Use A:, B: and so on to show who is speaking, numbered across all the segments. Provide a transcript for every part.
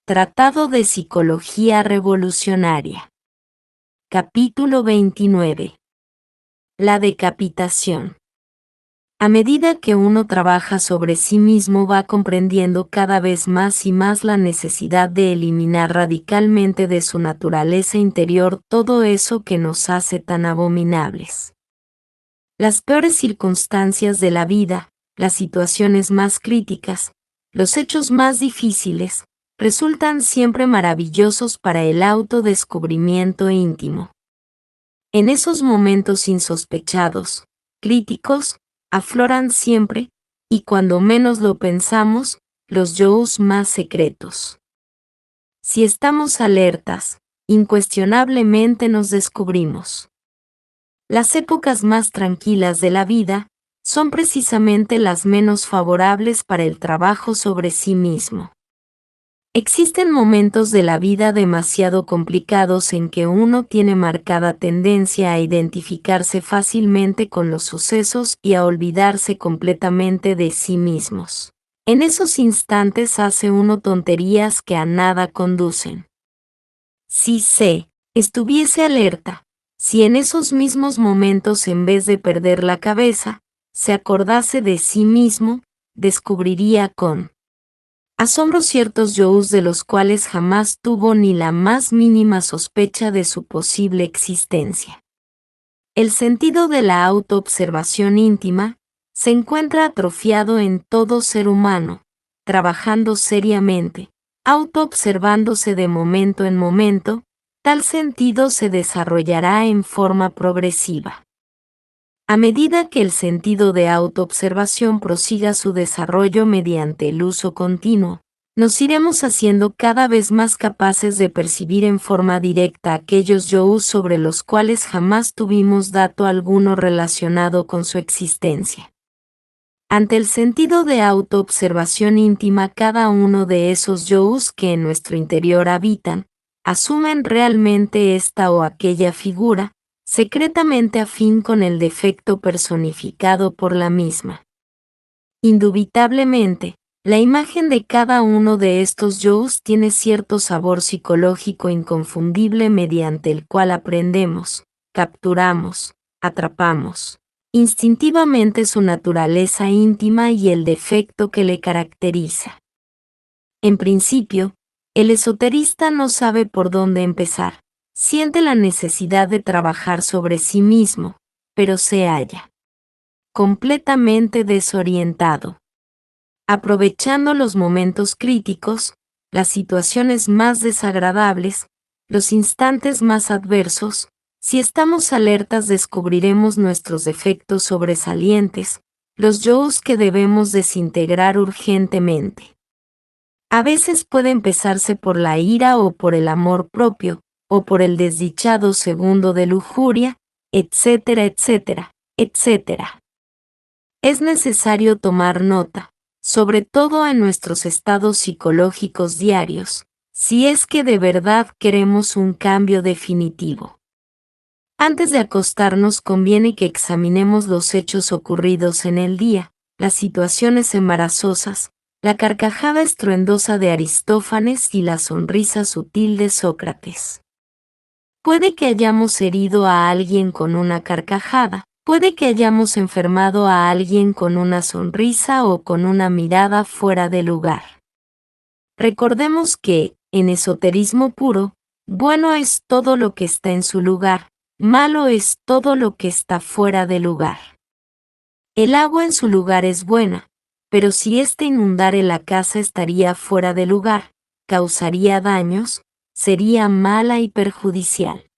A: Tratado de Psicología Revolucionaria. Capítulo 29. La decapitación. A medida que uno trabaja sobre sí mismo va comprendiendo cada vez más y más la necesidad de eliminar radicalmente de su naturaleza interior todo eso que nos hace tan abominables. Las peores circunstancias de la vida, las situaciones más críticas, los hechos más difíciles, resultan siempre maravillosos para el autodescubrimiento íntimo. En esos momentos insospechados, críticos, afloran siempre, y cuando menos lo pensamos, los yo's más secretos. Si estamos alertas, incuestionablemente nos descubrimos. Las épocas más tranquilas de la vida son precisamente las menos favorables para el trabajo sobre sí mismo. Existen momentos de la vida demasiado complicados en que uno tiene marcada tendencia a identificarse fácilmente con los sucesos y a olvidarse completamente de sí mismos. En esos instantes hace uno tonterías que a nada conducen. Si estuviese alerta, si en esos mismos momentos en vez de perder la cabeza, se acordase de sí mismo, descubriría con asombro ciertos yo's de los cuales jamás tuvo ni la más mínima sospecha de su posible existencia. El sentido de la autoobservación íntima se encuentra atrofiado en todo ser humano, trabajando seriamente, autoobservándose de momento en momento, tal sentido se desarrollará en forma progresiva. A medida que el sentido de autoobservación prosiga su desarrollo mediante el uso continuo, nos iremos haciendo cada vez más capaces de percibir en forma directa aquellos yo's sobre los cuales jamás tuvimos dato alguno relacionado con su existencia. Ante el sentido de autoobservación íntima, cada uno de esos yo's que en nuestro interior habitan, asumen realmente esta o aquella figura, secretamente afín con el defecto personificado por la misma. Indubitablemente, la imagen de cada uno de estos yo's tiene cierto sabor psicológico inconfundible mediante el cual aprendemos, capturamos, atrapamos instintivamente su naturaleza íntima y el defecto que le caracteriza. En principio, el esoterista no sabe por dónde empezar. Siente la necesidad de trabajar sobre sí mismo, pero se halla completamente desorientado. Aprovechando los momentos críticos, las situaciones más desagradables, los instantes más adversos, si estamos alertas descubriremos nuestros defectos sobresalientes, los yo's que debemos desintegrar urgentemente. A veces puede empezarse por la ira o por el amor propio, o por el desdichado segundo de lujuria, etcétera, etcétera, etcétera. Es necesario tomar nota, sobre todo en nuestros estados psicológicos diarios, si es que de verdad queremos un cambio definitivo. Antes de acostarnos conviene que examinemos los hechos ocurridos en el día, las situaciones embarazosas, la carcajada estruendosa de Aristófanes y la sonrisa sutil de Sócrates. Puede que hayamos herido a alguien con una carcajada, puede que hayamos enfermado a alguien con una sonrisa o con una mirada fuera de lugar. Recordemos que, en esoterismo puro, bueno es todo lo que está en su lugar, malo es todo lo que está fuera de lugar. El agua en su lugar es buena, pero si éste inundare la casa estaría fuera de lugar, causaría daños, sería mala y perjudicial.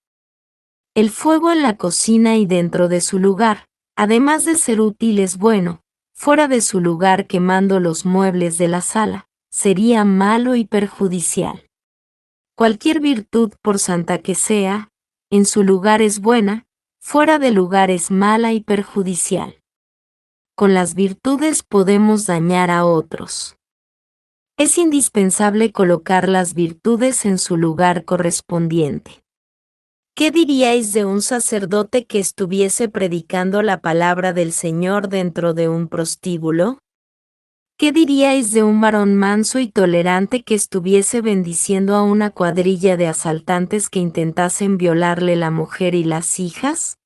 A: El fuego en la cocina y dentro de su lugar, además de ser útil es bueno, fuera de su lugar quemando los muebles de la sala, sería malo y perjudicial. Cualquier virtud por santa que sea, en su lugar es buena, fuera de lugar es mala y perjudicial. Con las virtudes podemos dañar a otros. Es indispensable colocar las virtudes en su lugar correspondiente. ¿Qué diríais de un sacerdote que estuviese predicando la palabra del Señor dentro de un prostíbulo? ¿Qué diríais de un varón manso y tolerante que estuviese bendiciendo a una cuadrilla de asaltantes que intentasen violarle la mujer y las hijas?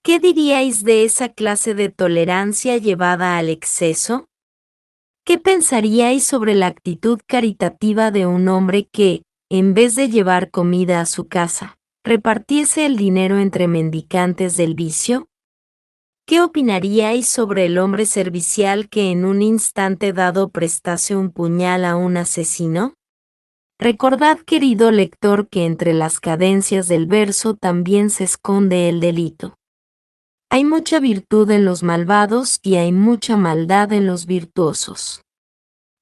A: ¿Qué diríais de esa clase de tolerancia llevada al exceso? ¿Qué pensaríais sobre la actitud caritativa de un hombre que, en vez de llevar comida a su casa, repartiese el dinero entre mendicantes del vicio? ¿Qué opinaríais sobre el hombre servicial que en un instante dado prestase un puñal a un asesino? Recordad, querido lector, que entre las cadencias del verso también se esconde el delito. Hay mucha virtud en los malvados y hay mucha maldad en los virtuosos.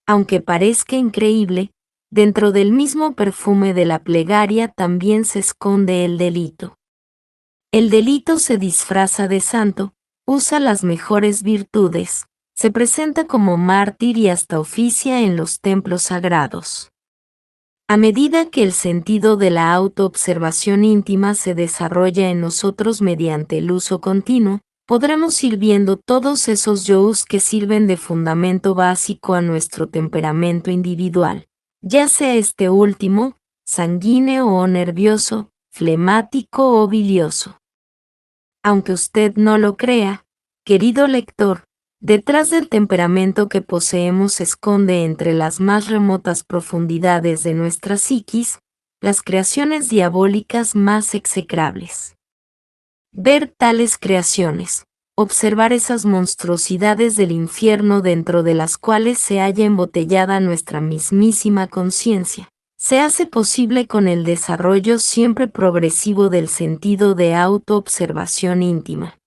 A: Aunque parezca increíble, dentro del mismo perfume de la plegaria también se esconde el delito. El delito se disfraza de santo, usa las mejores virtudes, se presenta como mártir y hasta oficia en los templos sagrados. A medida que el sentido de la autoobservación íntima se desarrolla en nosotros mediante el uso continuo, podremos ir viendo todos esos yous que sirven de fundamento básico a nuestro temperamento individual, ya sea este último, sanguíneo o nervioso, flemático o bilioso. Aunque usted no lo crea, querido lector, detrás del temperamento que poseemos se esconde entre las más remotas profundidades de nuestra psiquis, las creaciones diabólicas más execrables. Ver tales creaciones, observar esas monstruosidades del infierno dentro de las cuales se halla embotellada nuestra mismísima conciencia, se hace posible con el desarrollo siempre progresivo del sentido de autoobservación íntima.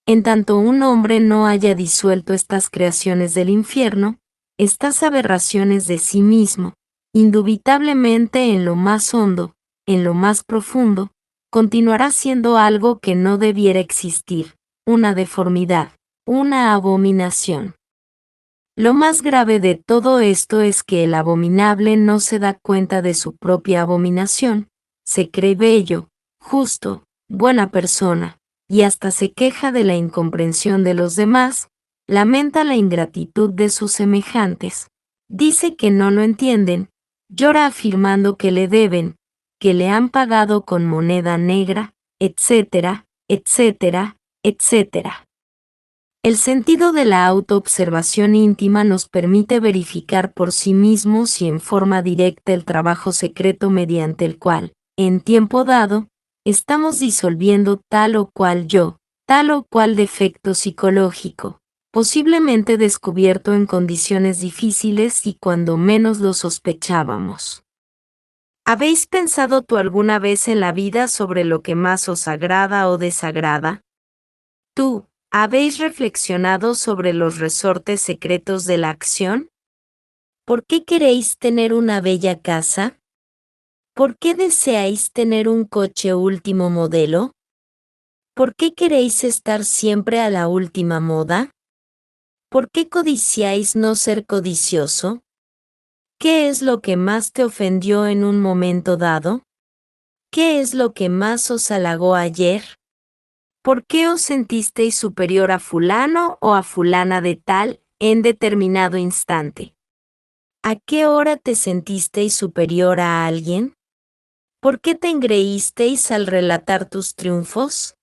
A: En tanto un hombre no haya disuelto estas creaciones del infierno, estas aberraciones de sí mismo, indubitablemente en lo más hondo, en lo más profundo, continuará siendo algo que no debiera existir, una deformidad, una abominación. Lo más grave de todo esto es que el abominable no se da cuenta de su propia abominación, se cree bello, justo, buena persona, y hasta se queja de la incomprensión de los demás, lamenta la ingratitud de sus semejantes, dice que no lo entienden, llora afirmando que le deben, que le han pagado con moneda negra, etcétera, etcétera, etcétera. El sentido de la autoobservación íntima nos permite verificar por sí mismos y en forma directa el trabajo secreto mediante el cual, en tiempo dado, estamos disolviendo tal o cual yo, tal o cual defecto psicológico, posiblemente descubierto en condiciones difíciles y cuando menos lo sospechábamos. ¿Habéis pensado tú alguna vez en la vida sobre lo que más os agrada o desagrada? Tú, ¿habéis reflexionado sobre los resortes secretos de la acción? ¿Por qué queréis tener una bella casa? ¿Por qué deseáis tener un coche último modelo? ¿Por qué queréis estar siempre a la última moda? ¿Por qué codiciáis no ser codicioso? ¿Qué es lo que más te ofendió en un momento dado? ¿Qué es lo que más os halagó ayer? ¿Por qué os sentisteis superior a fulano o a fulana de tal en determinado instante? ¿A qué hora te sentisteis superior a alguien? ¿Por qué te engreísteis al relatar tus triunfos?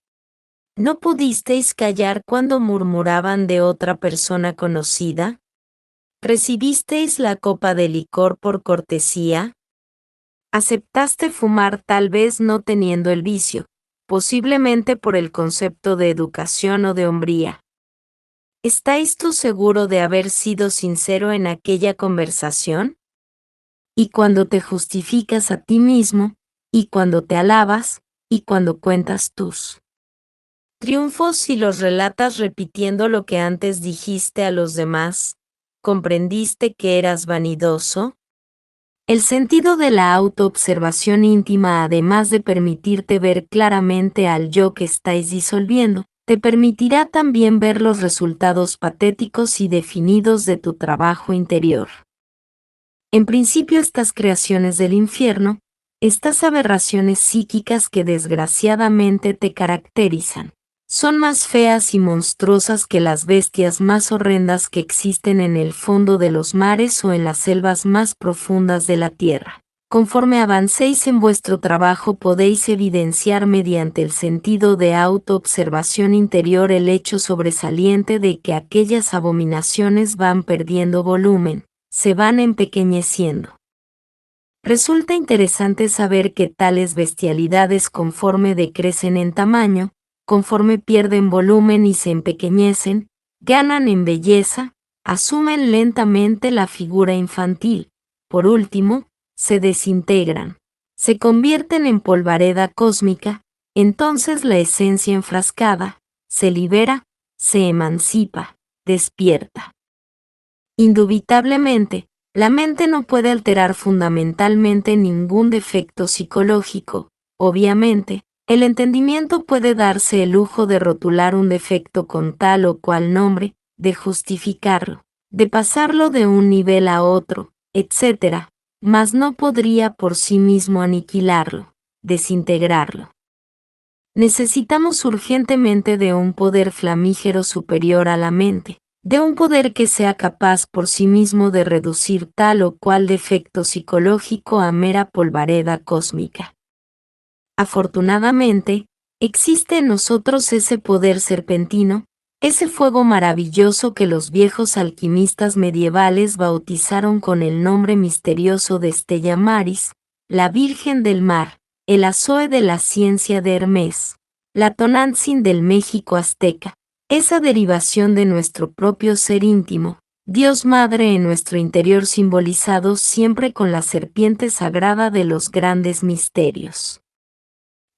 A: ¿No pudisteis callar cuando murmuraban de otra persona conocida? ¿Recibisteis la copa de licor por cortesía? ¿Aceptaste fumar tal vez no teniendo el vicio, posiblemente por el concepto de educación o de hombría? ¿Estáis tú seguro de haber sido sincero en aquella conversación? Y cuando te justificas a ti mismo, y cuando te alabas, y cuando cuentas tus triunfos y los relatas repitiendo lo que antes dijiste a los demás, ¿comprendiste que eras vanidoso? El sentido de la autoobservación íntima, además de permitirte ver claramente al yo que estáis disolviendo, te permitirá también ver los resultados patéticos y definidos de tu trabajo interior. En principio, estas creaciones del infierno, estas aberraciones psíquicas que desgraciadamente te caracterizan, Son más feas y monstruosas que las bestias más horrendas que existen en el fondo de los mares o en las selvas más profundas de la tierra. Conforme avancéis en vuestro trabajo podéis evidenciar mediante el sentido de autoobservación interior el hecho sobresaliente de que aquellas abominaciones van perdiendo volumen, se van empequeñeciendo. Resulta interesante saber que tales bestialidades conforme decrecen en tamaño, conforme pierden volumen y se empequeñecen, ganan en belleza, asumen lentamente la figura infantil, por último, se desintegran, se convierten en polvareda cósmica, entonces la esencia enfrascada, se libera, se emancipa, despierta. Indubitablemente, la mente no puede alterar fundamentalmente ningún defecto psicológico. Obviamente, el entendimiento puede darse el lujo de rotular un defecto con tal o cual nombre, de justificarlo, de pasarlo de un nivel a otro, etc., mas no podría por sí mismo aniquilarlo, desintegrarlo. Necesitamos urgentemente de un poder flamígero superior a la mente, de un poder que sea capaz por sí mismo de reducir tal o cual defecto psicológico a mera polvareda cósmica. Afortunadamente, existe en nosotros ese poder serpentino, ese fuego maravilloso que los viejos alquimistas medievales bautizaron con el nombre misterioso de Stella Maris, la Virgen del Mar, el Azoe de la ciencia de Hermes, la Tonantzin del México azteca, esa derivación de nuestro propio ser íntimo, Dios Madre en nuestro interior simbolizado siempre con la serpiente sagrada de los grandes misterios.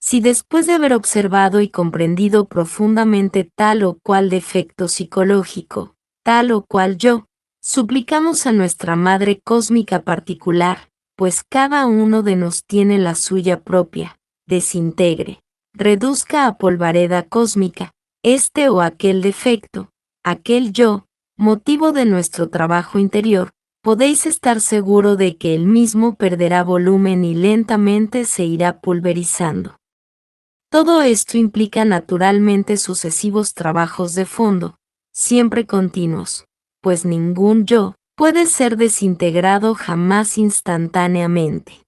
A: Si después de haber observado y comprendido profundamente tal o cual defecto psicológico, tal o cual yo, suplicamos a nuestra Madre Cósmica particular, pues cada uno de nos tiene la suya propia, desintegre, reduzca a polvareda cósmica, este o aquel defecto, aquel yo, motivo de nuestro trabajo interior, podéis estar seguro de que el mismo perderá volumen y lentamente se irá pulverizando. Todo esto implica naturalmente sucesivos trabajos de fondo, siempre continuos, pues ningún yo puede ser desintegrado jamás instantáneamente.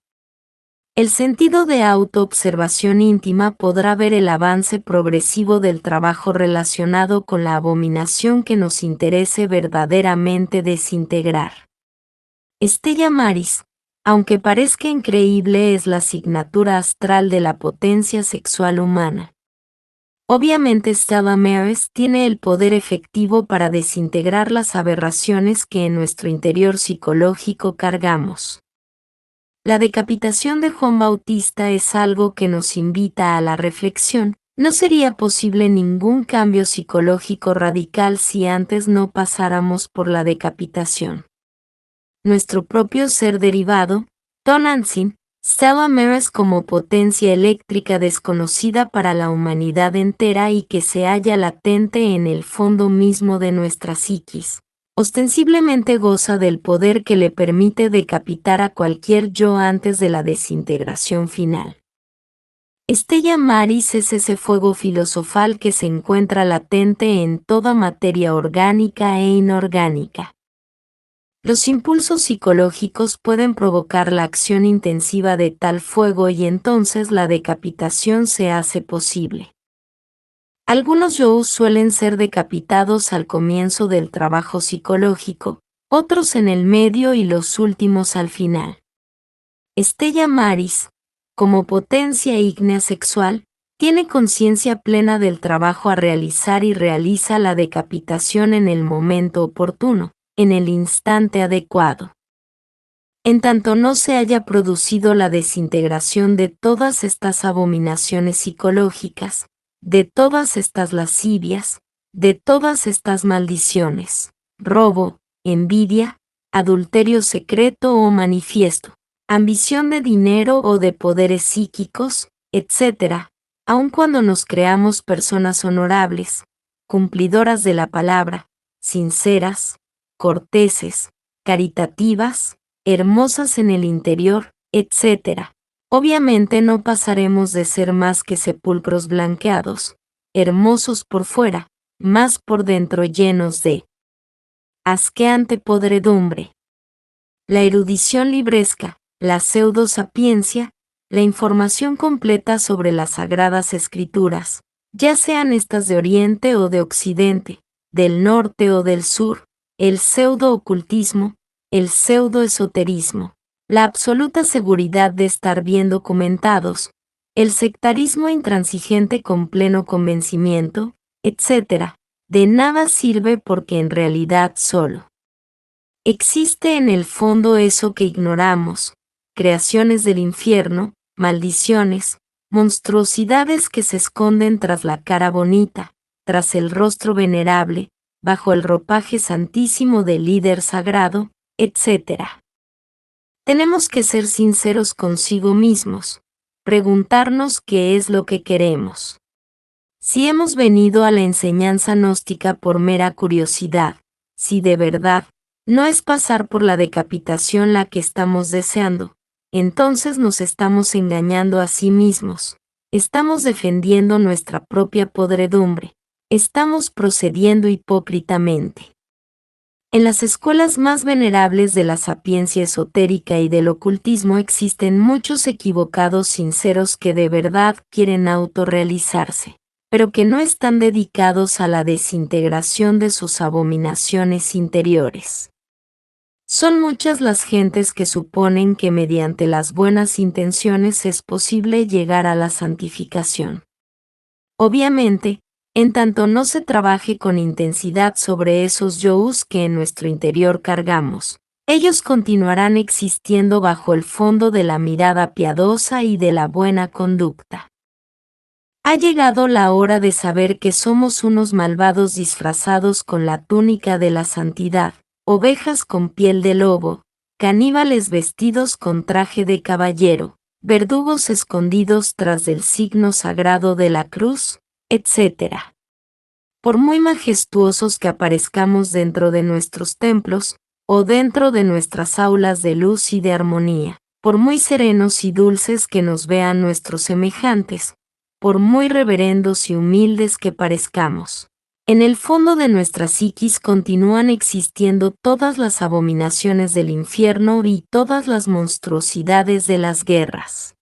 A: El sentido de autoobservación íntima podrá ver el avance progresivo del trabajo relacionado con la abominación que nos interese verdaderamente desintegrar. Stella Maris, aunque parezca increíble, es la asignatura astral de la potencia sexual humana. Obviamente Stella Maris tiene el poder efectivo para desintegrar las aberraciones que en nuestro interior psicológico cargamos. La decapitación de Juan Bautista es algo que nos invita a la reflexión. No sería posible ningún cambio psicológico radical si antes no pasáramos por la decapitación. Nuestro propio ser derivado, Tonantzin, Stella Maris como potencia eléctrica desconocida para la humanidad entera y que se halla latente en el fondo mismo de nuestra psiquis, ostensiblemente goza del poder que le permite decapitar a cualquier yo antes de la desintegración final. Stella Maris es ese fuego filosofal que se encuentra latente en toda materia orgánica e inorgánica. Los impulsos psicológicos pueden provocar la acción intensiva de tal fuego y entonces la decapitación se hace posible. Algunos yo suelen ser decapitados al comienzo del trabajo psicológico, otros en el medio y los últimos al final. Stella Maris, como potencia ígnea sexual, tiene conciencia plena del trabajo a realizar y realiza la decapitación en el momento oportuno, en el instante adecuado. En tanto no se haya producido la desintegración de todas estas abominaciones psicológicas, de todas estas lascivias, de todas estas maldiciones, robo, envidia, adulterio secreto o manifiesto, ambición de dinero o de poderes psíquicos, etc., aun cuando nos creamos personas honorables, cumplidoras de la palabra, sinceras, corteses, caritativas, hermosas en el interior, etc. Obviamente no pasaremos de ser más que sepulcros blanqueados, hermosos por fuera, mas por dentro llenos de asqueante podredumbre. La erudición libresca, la pseudosapiencia, la información completa sobre las sagradas escrituras, ya sean estas de Oriente o de Occidente, del norte o del sur, el pseudo-ocultismo, el pseudo-esoterismo, la absoluta seguridad de estar bien documentados, el sectarismo intransigente con pleno convencimiento, etc., de nada sirve porque en realidad solo existe en el fondo eso que ignoramos, creaciones del infierno, maldiciones, monstruosidades que se esconden tras la cara bonita, tras el rostro venerable, bajo el ropaje santísimo del líder sagrado, etc. Tenemos que ser sinceros consigo mismos, preguntarnos qué es lo que queremos. Si hemos venido a la enseñanza gnóstica por mera curiosidad, si de verdad no es pasar por la decapitación la que estamos deseando, entonces nos estamos engañando a sí mismos, estamos defendiendo nuestra propia podredumbre, estamos procediendo hipócritamente. En las escuelas más venerables de la sapiencia esotérica y del ocultismo existen muchos equivocados sinceros que de verdad quieren autorrealizarse, pero que no están dedicados a la desintegración de sus abominaciones interiores. Son muchas las gentes que suponen que mediante las buenas intenciones es posible llegar a la santificación. Obviamente, en tanto no se trabaje con intensidad sobre esos yous que en nuestro interior cargamos, ellos continuarán existiendo bajo el fondo de la mirada piadosa y de la buena conducta. Ha llegado la hora de saber que somos unos malvados disfrazados con la túnica de la santidad, ovejas con piel de lobo, caníbales vestidos con traje de caballero, verdugos escondidos tras del signo sagrado de la cruz, etc. Por muy majestuosos que aparezcamos dentro de nuestros templos, o dentro de nuestras aulas de luz y de armonía, por muy serenos y dulces que nos vean nuestros semejantes, por muy reverendos y humildes que parezcamos, en el fondo de nuestra psiquis continúan existiendo todas las abominaciones del infierno y todas las monstruosidades de las guerras.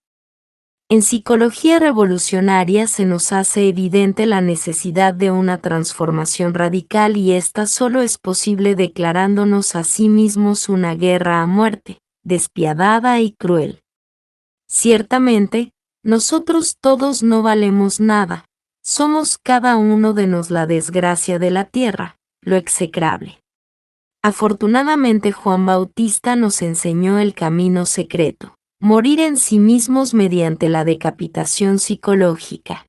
A: En psicología revolucionaria se nos hace evidente la necesidad de una transformación radical y esta solo es posible declarándonos a sí mismos una guerra a muerte, despiadada y cruel. Ciertamente, nosotros todos no valemos nada, somos cada uno de nos la desgracia de la tierra, lo execrable. Afortunadamente Juan Bautista nos enseñó el camino secreto, morir en sí mismos mediante la decapitación psicológica.